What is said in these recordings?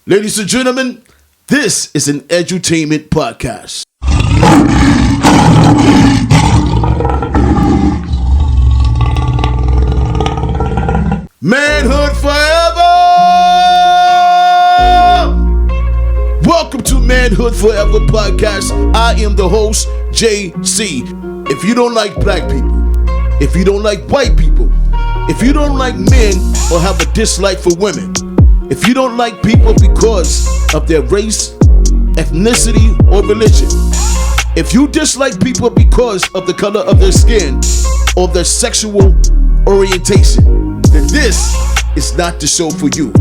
Ladies and gentlemen, this is an edutainment podcast. Manhood Forever! Welcome to Manhood Forever Podcast. I am the host, JC. If you don't like black people, if you don't like white people, if you don't like men or have a dislike for women, if you don't like people because of their race, ethnicity, or religion, if you dislike people because of the color of their skin or their sexual orientation, then this is not the show for you.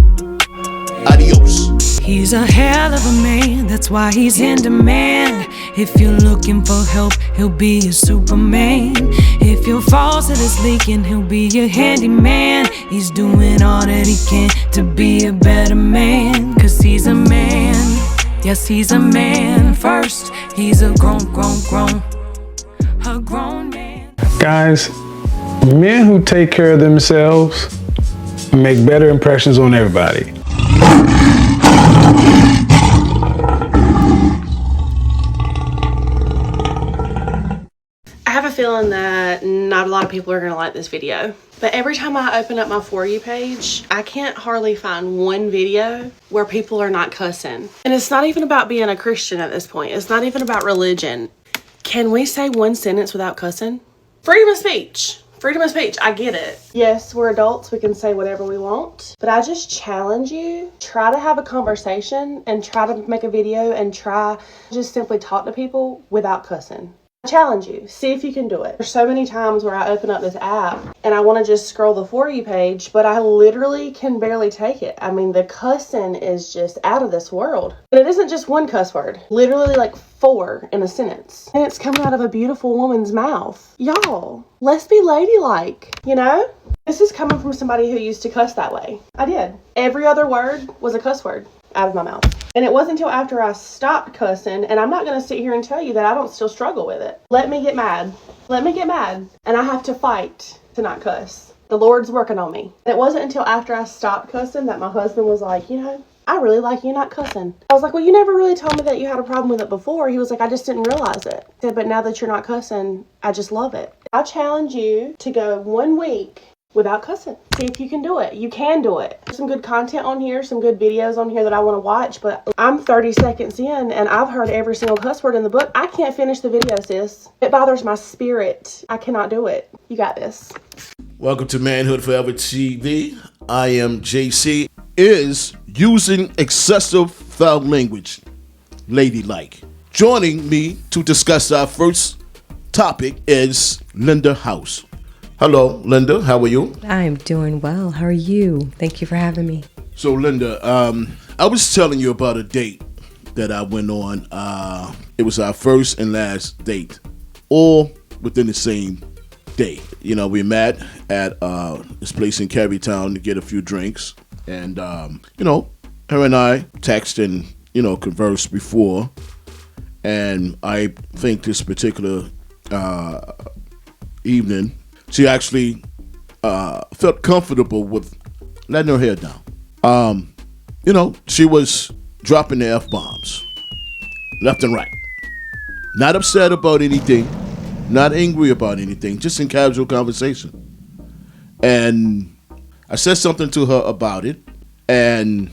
Adios. He's a hell of a man, that's why he's in demand. If you're looking for help, he'll be your Superman. If your faucet is leaking, he'll be your handyman. He's doing all that he can to be a better man. Cause he's a man, yes he's a man. First, he's a grown man. Guys, men who take care of themselves make better impressions on everybody. I have a feeling that not a lot of people are going to like this video. But every time I open up my For You page, I can't hardly find one video where people are not cussing. And it's not even about being a Christian at this point. It's not even about religion. Can we say one sentence without cussing? Freedom of speech. Freedom of speech, I get it. Yes, we're adults, we can say whatever we want. But I just challenge you, try to have a conversation and try to make a video and try just simply talk to people without cussing. I challenge you, see if you can do it. There's so many times where I open up this app and I want to just scroll the For You page, but I literally can barely take it. I mean, the cussing is just out of this world. And it isn't just one cuss word, literally like 4 in a sentence. And it's coming out of a beautiful woman's mouth. Y'all, let's be ladylike, you know? This is coming from somebody who used to cuss that way. I did. Every other word was a cuss word out of my mouth. And it wasn't until after I stopped cussing, and I'm not going to sit here and tell you that I don't still struggle with it. Let me get mad. Let me get mad. And I have to fight to not cuss. The Lord's working on me. And it wasn't until after I stopped cussing that my husband was like, you know, I really like you not cussing. I was like, well, you never really told me that you had a problem with it before. He was like, I just didn't realize it. I said, but now that you're not cussing, I just love it. I challenge you to go 1 week without cussing. See if you can do it. You can do it. There's some good content on here, some good videos on here that I want to watch, but I'm 30 seconds in and I've heard every single cuss word in the book. I can't finish the video, sis. It bothers my spirit. I cannot do it. You got this. Welcome to Manhood Forever TV. I am JC. Is using excessive foul language ladylike? Joining me to discuss our first topic is Linda House. Hello, Linda. How are you? I'm doing well. How are you? Thank you for having me. So, Linda, I was telling you about a date that I went on. It was our first and last date, all within the same day. You know, we met at this place in Carytown to get a few drinks. And, you know, her and I texted and, you know, conversed before. And I think this particular evening, she actually felt comfortable with letting her hair down. You know, she was dropping the F-bombs left and right. Not upset about anything, not angry about anything, just in casual conversation. And I said something to her about it, and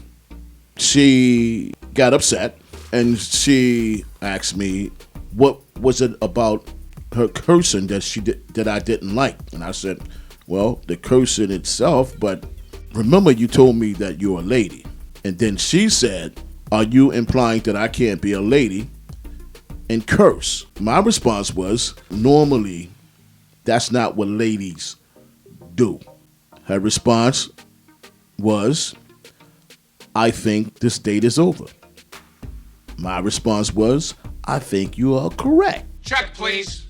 she got upset, and she asked me, what was it about her cursing that I didn't like? And I said, well, the cursing itself, but remember you told me that you're a lady. And then she said, are you implying that I can't be a lady and curse? My response was, normally that's not what ladies do. Her response was, I think this date is over. My response was, I think you are correct. Check, please.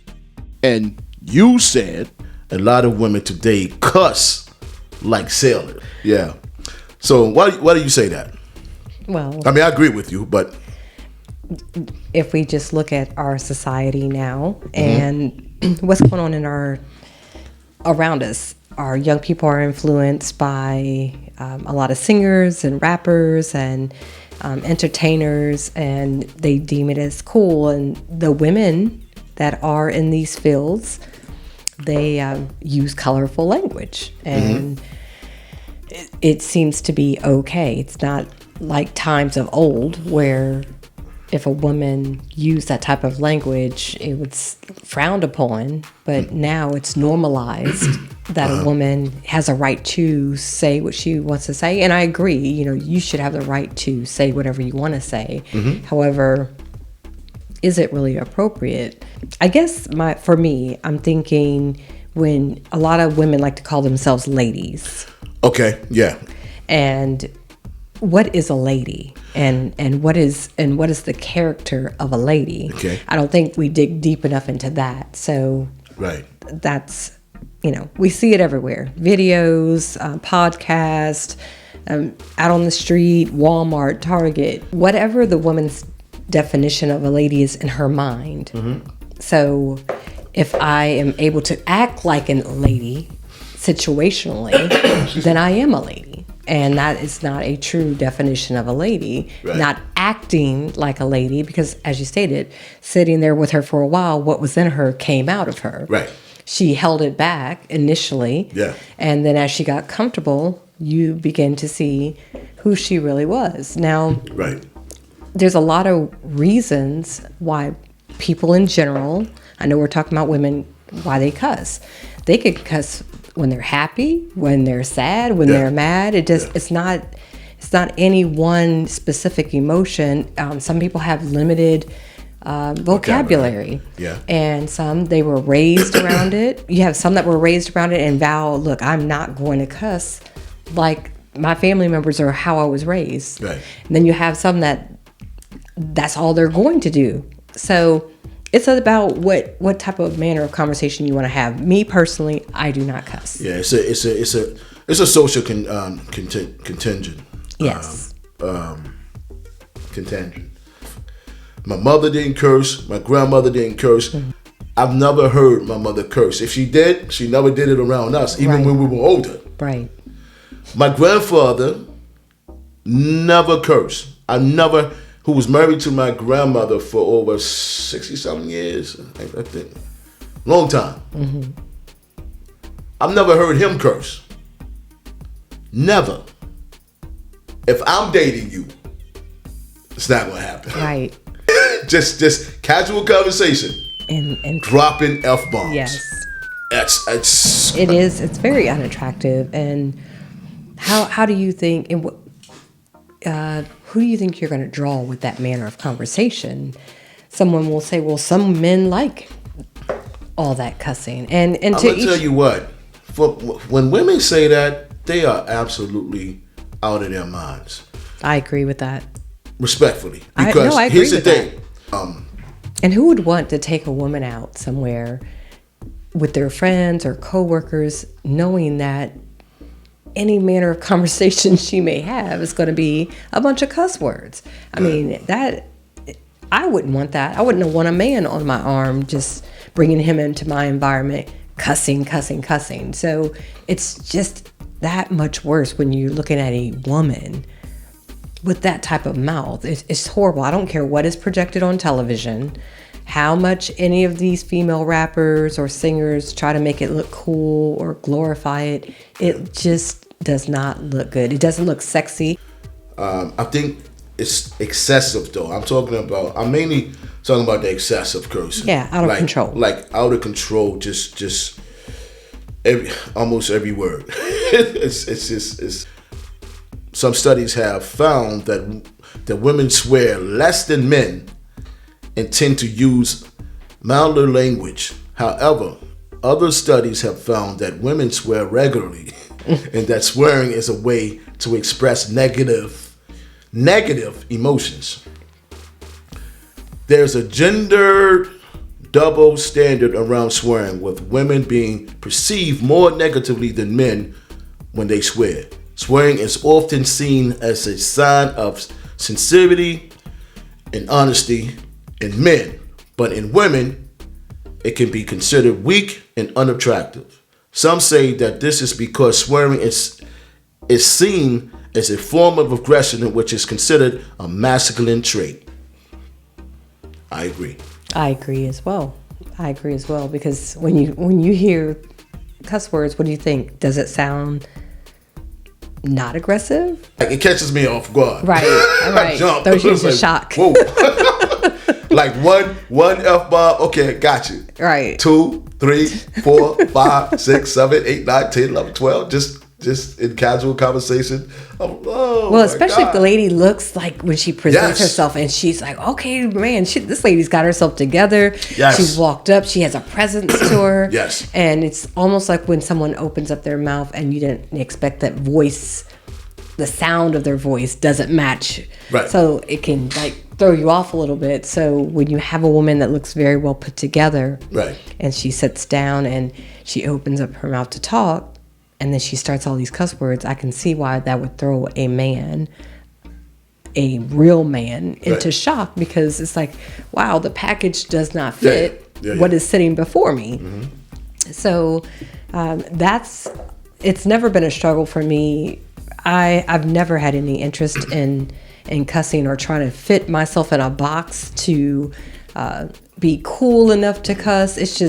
And you said a lot of women today cuss like sailors. Yeah. So why do you say that? Well, I mean, I agree with you, but if we just look at our society now and what's going on in around us, our young people are influenced by a lot of singers and rappers and entertainers, and they deem it as cool. And the women that are in these fields, they use colorful language, and it seems to be okay. It's not like times of old where if a woman used that type of language, it was frowned upon, but now it's normalized that a woman has a right to say what she wants to say. And I agree, you should have the right to say whatever you want to say. However, is it really appropriate? I guess for me, I'm thinking when a lot of women like to call themselves ladies. Okay, yeah. And what is a lady? And what is the character of a lady? Okay. I don't think we dig deep enough into that. So Right. that's, we see it everywhere. Videos, podcasts, out on the street, Walmart, Target, whatever the woman's definition of a lady is in her mind. So if I am able to act like a lady situationally, then I am a lady. And that is not a true definition of a lady. Right. Not acting like a lady, because as you stated, sitting there with her for a while, what was in her came out of her. Right. She held it back initially. Yeah. And then as she got comfortable, you begin to see who she really was. Now, Right. there's a lot of reasons why people in general, I know we're talking about women, why they cuss. They could cuss when they're happy, when they're sad, when they're mad. It's not any one specific emotion. Some people have limited vocabulary. Yeah. And some, they were raised around it. You have some that were raised around it and vow, look, I'm not going to cuss like my family members or how I was raised. Right. And then you have some that's all they're going to do. So it's about what type of manner of conversation you want to have. Me personally, I do not cuss. Yeah, it's a social contingent. Yes. Contingent. My mother didn't curse. My grandmother didn't curse. I've never heard my mother curse. If she did, she never did it around us, even when we were older. Right. My grandfather never cursed. Who was married to my grandmother for over 60-something years, I think. Long time. I've never heard him curse. Never. If I'm dating you, it's not gonna happen. Right. just casual conversation. And dropping F-bombs. yes. It's very unattractive. And how do you think, and who do you think you're going to draw with that manner of conversation? Someone will say, well, some men like all that cussing. And I'm going to tell you what, when women say that, they are absolutely out of their minds. I agree with that. Respectfully. Because I agree here's the with thing. And who would want to take a woman out somewhere with their friends or coworkers, knowing that any manner of conversation she may have is going to be a bunch of cuss words? I mean, I wouldn't want that. I wouldn't want a man on my arm just bringing him into my environment, cussing. So it's just that much worse when you're looking at a woman with that type of mouth. It's horrible. I don't care what is projected on television, how much any of these female rappers or singers try to make it look cool or glorify it. It just does not look good. It doesn't look sexy. I think it's excessive, though. I'm mainly talking about the excessive cursing. Yeah, out of control. Like out of control, just almost every word. It's some studies have found that women swear less than men and tend to use milder language. However, other studies have found that women swear regularly and that swearing is a way to express negative emotions. There's a gender double standard around swearing, with women being perceived more negatively than men when they swear. Swearing is often seen as a sign of sincerity and honesty in men, but in women, it can be considered weak and unattractive. Some say that this is because swearing is is seen as a form of aggression in which is considered a masculine trait. I agree. I agree as well. Because when you hear cuss words, what do you think? Does it sound not aggressive? Like, it catches me off guard. Right. I jump. Throws you into Like, shock. Whoa. Like one F-bomb, okay, got you. Right. 2, 3, 4, 5, 6, 7, 8, 9, 10, 11, 12, just in casual conversation. Oh, well, especially if the lady looks like when she presents Yes. herself and she's like, okay, man, this lady's got herself together. Yes. She's walked up. She has a presence to her. Yes. And it's almost like when someone opens up their mouth and you didn't expect that voice, the sound of their voice doesn't match. Right. So it can like throw you off a little bit. So when you have a woman that looks very well put together, Right. and she sits down and she opens up her mouth to talk, and then she starts all these cuss words, I can see why that would throw a real man into Right. shock, because it's like, wow, the package does not fit what is sitting before me. Mm-hmm. So it's never been a struggle for me. I've never had any interest in cussing or trying to fit myself in a box to be cool enough to cuss. It's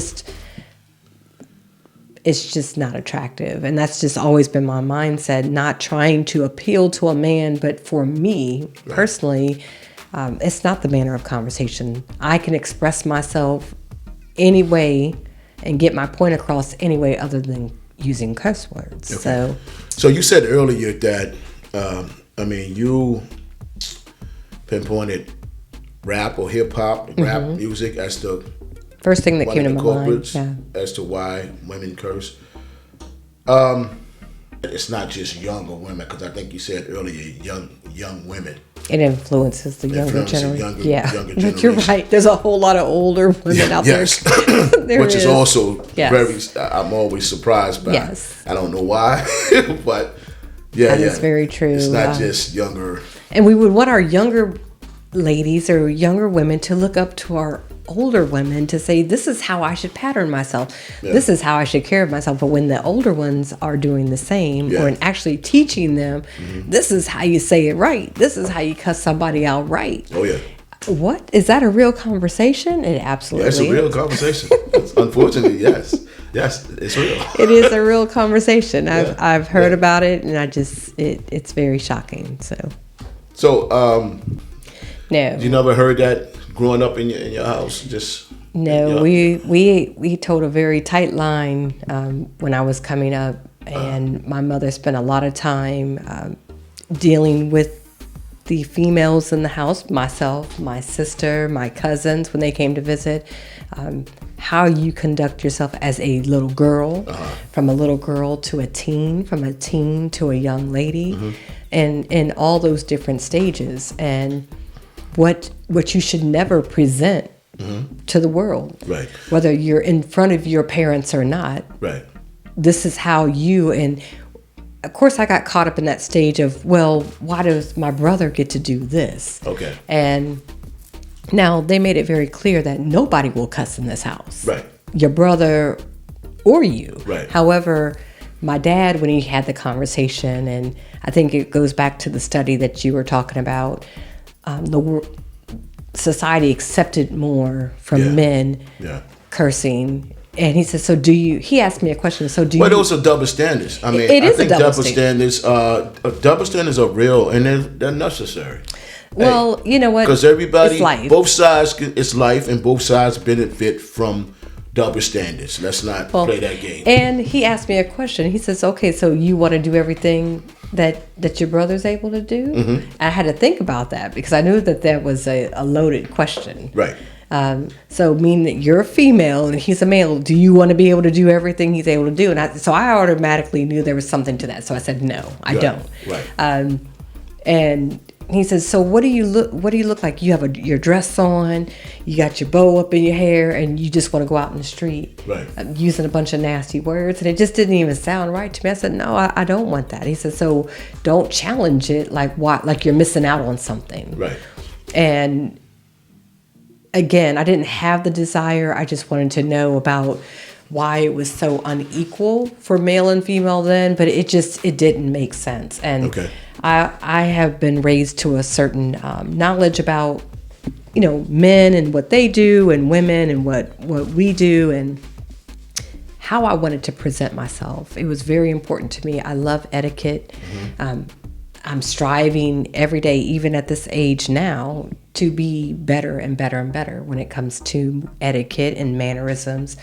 just not attractive. And that's just always been my mindset, not trying to appeal to a man. But for me personally, it's not the manner of conversation. I can express myself any way and get my point across any way other than using curse words. Okay. So you said earlier that, you pinpointed rap or hip hop, rap music as the first thing that one came of to the my mind. culprits Yeah. as to why women curse. It's not just younger women, because I think you said earlier young women. It influences the younger Influences generation. younger But you're generation. right. There's a whole lot of older women out there. There Which is also very. Yes. I'm always surprised by. Yes. I don't know why, but yeah, That is very true. It's not just younger. And we would want our younger ladies or younger women to look up to our older women to say, this is how I should pattern myself. Yeah. This is how I should care of myself. But when the older ones are doing the same or actually teaching them, this is how you say it right. This is how you cuss somebody out right. Oh yeah. What? Is that a real conversation? It absolutely It's a is. real conversation. Unfortunately, yes. Yes, it's real. It is a real conversation. I've heard about it, and it's very shocking. So, No. you never heard that growing up in your house? No, we told a very tight line when I was coming up, and my mother spent a lot of time dealing with the females in the house, myself, my sister, my cousins when they came to visit, how you conduct yourself as a little girl, from a little girl to a teen, from a teen to a young lady, and in all those different stages, and what you should never present to the world, Right. whether you're in front of your parents or not. Right. This is how you, and of course I got caught up in that stage of, well, why does my brother get to do this? Okay. And now they made it very clear that nobody will cuss in this house. Right. Your brother or you. Right. However, my dad, when he had the conversation, and I think it goes back to the study that you were talking about, society accepted more from men cursing. And he said, he asked me a question. So do you? Well, those are double standards. I mean, I think double standards are real and they're necessary. Well, you know what? Because everybody, it's life. both sides, it's life, and both sides benefit from double standards. Let's not play that game. And he asked me a question. He says, okay, so you want to do everything that your brother's able to do? Mm-hmm. I had to think about that because I knew that was a loaded question. Right. So meaning that you're a female and he's a male, do you want to be able to do everything he's able to do? And so I automatically knew there was something to that. So I said, no, I don't. Right. And he says, so what do you look like? You have your dress on, you got your bow up in your hair, and you just want to go out in the street, right, using a bunch of nasty words. And it just didn't even sound right to me. I said, no, I don't want that. He said, so don't challenge it like you're missing out on something. Right. And again, I didn't have the desire. I just wanted to know about why it was so unequal for male and female then, but it didn't make sense. And Okay. I have been raised to a certain knowledge about, men and what they do, and women and what we do, and how I wanted to present myself. It was very important to me. I love etiquette. I'm striving every day, even at this age now, to be better and better and better when it comes to etiquette and mannerisms.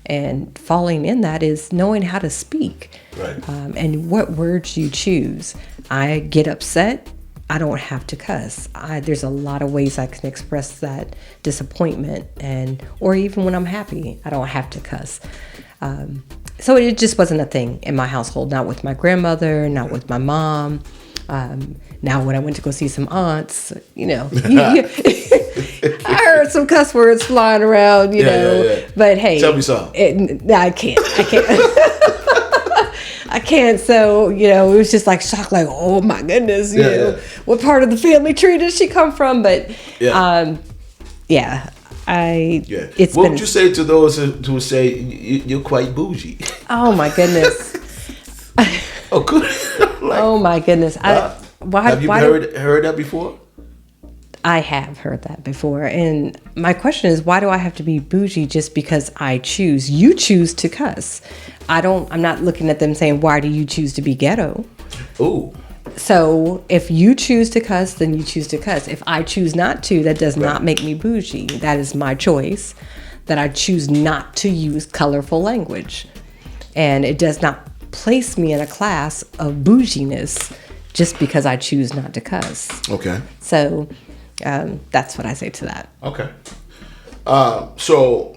And falling in that is knowing how to speak, Right. and what words you choose. I get upset, I don't have to cuss. There's a lot of ways I can express that disappointment, or even when I'm happy, I don't have to cuss. So it just wasn't a thing in my household, not with my grandmother, not with my mom. Now when I went to go see some aunts, I heard some cuss words flying around, Yeah. But hey, Tell me something. I can't. I can't. So, it was just like shock, like, oh my goodness, what part of the family tree does she come from? But, it's What would you say to those who say you're quite bougie? Oh my goodness. Oh, good. Oh my goodness. Have you heard that before? I have heard that before. And my question is, why do I have to be bougie just because I choose? You choose to cuss. I'm not looking at them saying, why do you choose to be ghetto? Ooh. So if you choose to cuss, then you choose to cuss. If I choose not to, that does not make me bougie. That is my choice, that I choose not to use colorful language. And it does not place me in a class of bouginess just because I choose not to cuss. Okay. So that's what I say to that. Okay. So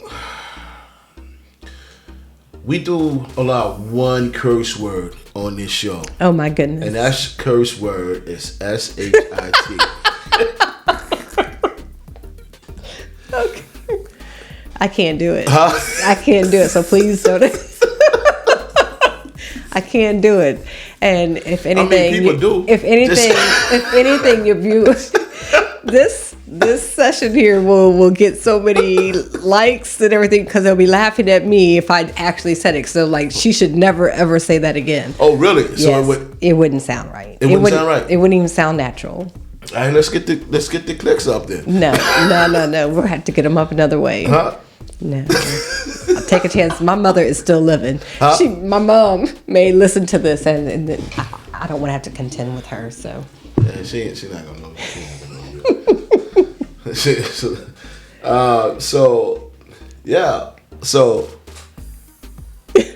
we do allow one curse word on this show. Oh my goodness. And that curse word is shit. Okay. I can't do it. I can't do it. So please don't. I can't do it. And if anything, people do. If anything, your viewers, this session here will get so many likes and everything because they'll be laughing at me if I actually said it. So like, she should never ever say that again. Oh really? Yes, So it wouldn't sound right. It wouldn't sound right. It wouldn't even sound natural. All right, let's get the clicks up then. No. We'll have to get them up another way. Huh? No. I'll take a chance. My mother is still living. Huh? My mom may listen to this, and I don't want to have to contend with her. So. Yeah, she not gonna know. So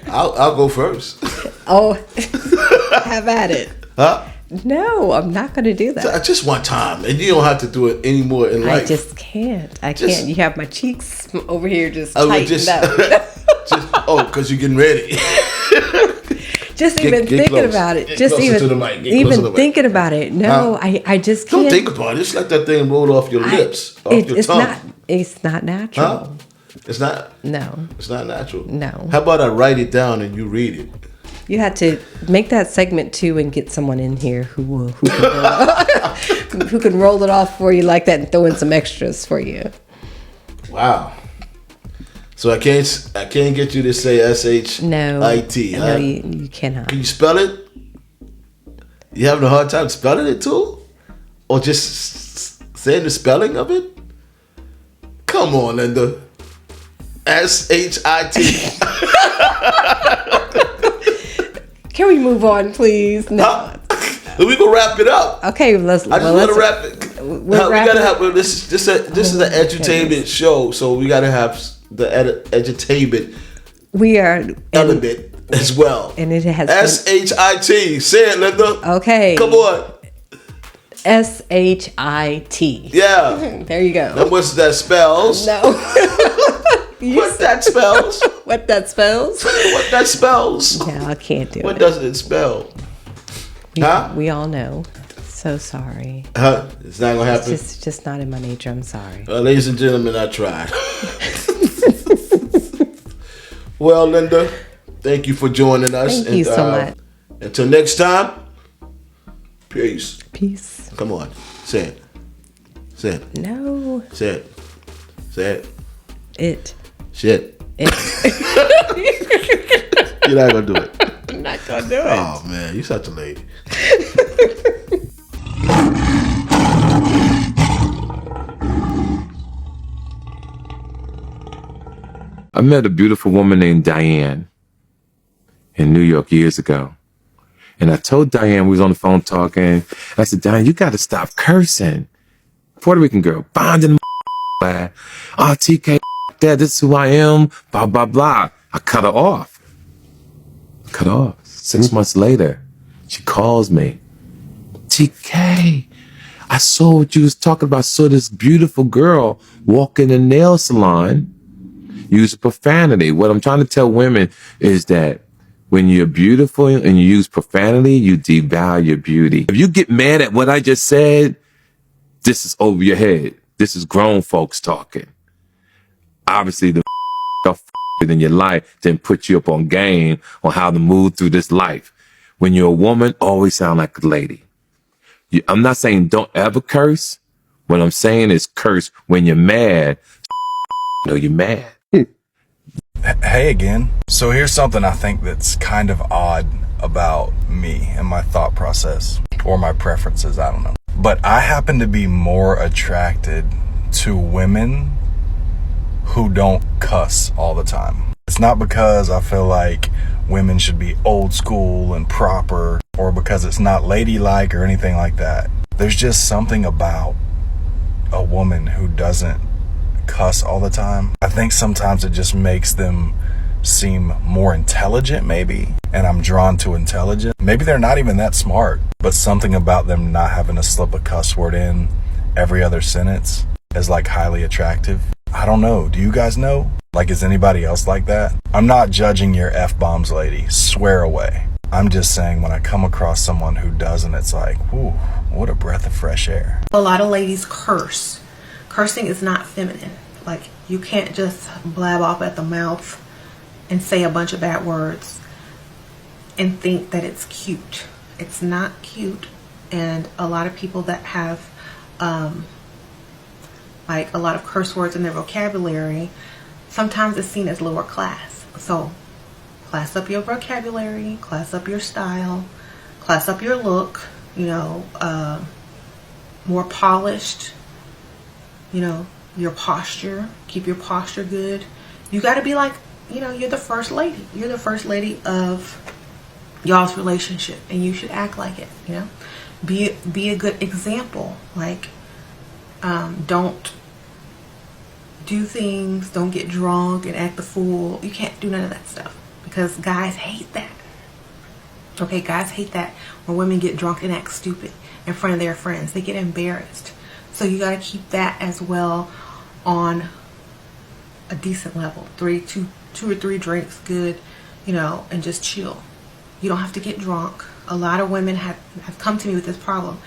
I'll go first. Oh, have at it. Huh? No, I'm not going to do that. Just one time, and you don't have to do it anymore in life. I just can't. I can't. You have my cheeks over here just tightened up. Because you're getting ready. Just even thinking about it. Just even thinking about it. No, I just can't. Don't think about it. Just let that thing roll off your lips, off your tongue. It's not natural. Huh? It's not? No. It's not natural? No. How about I write it down and you read it? You had to make that segment too and get someone in here who can roll it off for you like that and throw in some extras for you. Wow. So I can't get you to say shit. No, you cannot. Can you spell it? You having a hard time spelling it too, or just saying the spelling of it? Come on, Linda. shit. Can we move on, please? No. We can wrap it up. Okay, let's. I just want to wrap it. We gotta have this. This is an edutainment show, so we gotta have the edutainment. We are element as well. And it has shit. Say it, Linda. Okay. Come on. shit. Yeah. There you go. Now what's that spells? No. What that spells? What that spells? What that spells? No, I can't do it. What does it spell? We all know. So sorry. It's not gonna happen. It's just not in my nature. I'm sorry. Ladies and gentlemen, I tried. Well, Linda, thank you for joining us. Thank you so much. Until next time, peace. Peace. Come on, say it. Say it. No. Say it. Say it. It. Shit. You're not gonna do it. I'm not gonna do it. Oh man, you're such a lady. I met a beautiful woman named Diane in New York years ago. And I told Diane, we was on the phone talking. I said, Diane, you got to stop cursing. Puerto Rican girl, bonding my oh, TK, that, this is who I am, blah, blah, blah. I cut her off. 6 months later, she calls me. TK, I saw what you was talking about. I saw this beautiful girl walk in the nail salon. Use profanity. What I'm trying to tell women is that when you're beautiful and you use profanity, you devalue your beauty. If you get mad at what I just said, this is over your head. This is grown folks talking. Obviously, the in your life didn't put you up on game on how to move through this life. When you're a woman, always sound like a lady. I'm not saying don't ever curse. What I'm saying is curse when you're mad. No, you're mad. Hey again. So here's something I think that's kind of odd about me and my thought process, or my preferences, I don't know. But I happen to be more attracted to women who don't cuss all the time. It's not because I feel like women should be old school and proper, or because it's not ladylike or anything like that. There's just something about a woman who doesn't cuss all the time. I think sometimes it just makes them seem more intelligent, maybe, and I'm drawn to intelligent. Maybe they're not even that smart, but something about them not having to slip a cuss word in every other sentence is like highly attractive. I don't know. Do you guys know? Like, is anybody else like that? I'm not judging your F-bombs, lady. Swear away. I'm just saying when I come across someone who doesn't, it's like, whew, what a breath of fresh air. A lot of ladies curse. Cursing is not feminine. Like, you can't just blab off at the mouth and say a bunch of bad words and think that it's cute. It's not cute. And a lot of people that have like a lot of curse words in their vocabulary, sometimes it's seen as lower class. So class up your vocabulary, class up your style, class up your look, you know, more polished, you know, your posture, keep your posture good. You got to be like, you know, you're the first lady. You're the first lady of y'all's relationship, and you should act like it, you know. Be a good example. Like, don't do things, don't get drunk and act the fool. You can't do none of that stuff because guys hate that. Okay, guys hate that when women get drunk and act stupid in front of their friends. They get embarrassed. So you got to keep that as well on a decent level. Two or three drinks, good, you know, and just chill. You don't have to get drunk. A lot of women have come to me with this problem.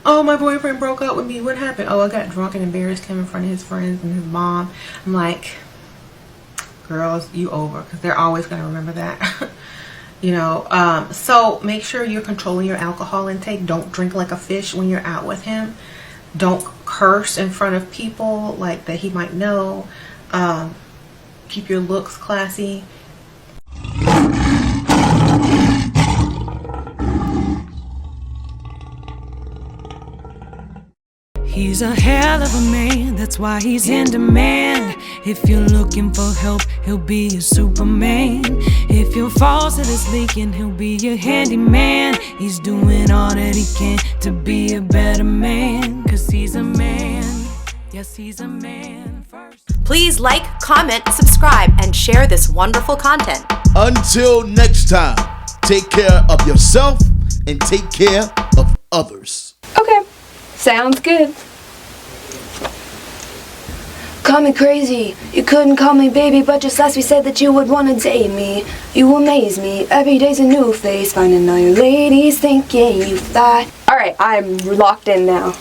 Oh, my boyfriend broke up with me. What happened? Oh, I got drunk and embarrassed him in front of his friends and his mom. I'm like, girls, you over, because they're always going to remember that. You know, so make sure you're controlling your alcohol intake. Don't drink like a fish when you're out with him. Don't curse in front of people like that he might know. Keep your looks classy. He's a hell of a man, that's why he's in demand. If you're looking for help, he'll be your Superman. If your faucet is leaking, he'll be your handyman. He's doing all that he can to be a better man. 'Cause he's a man, yes, he's a man first. Please like, comment, subscribe, and share this wonderful content. Until next time, take care of yourself and take care of others. Okay, sounds good. Call me crazy, you couldn't call me baby, but just last we said that you would wanna date me. You amaze me, every day's a new face, finding all your ladies thinking you fly. Alright, I'm locked in now.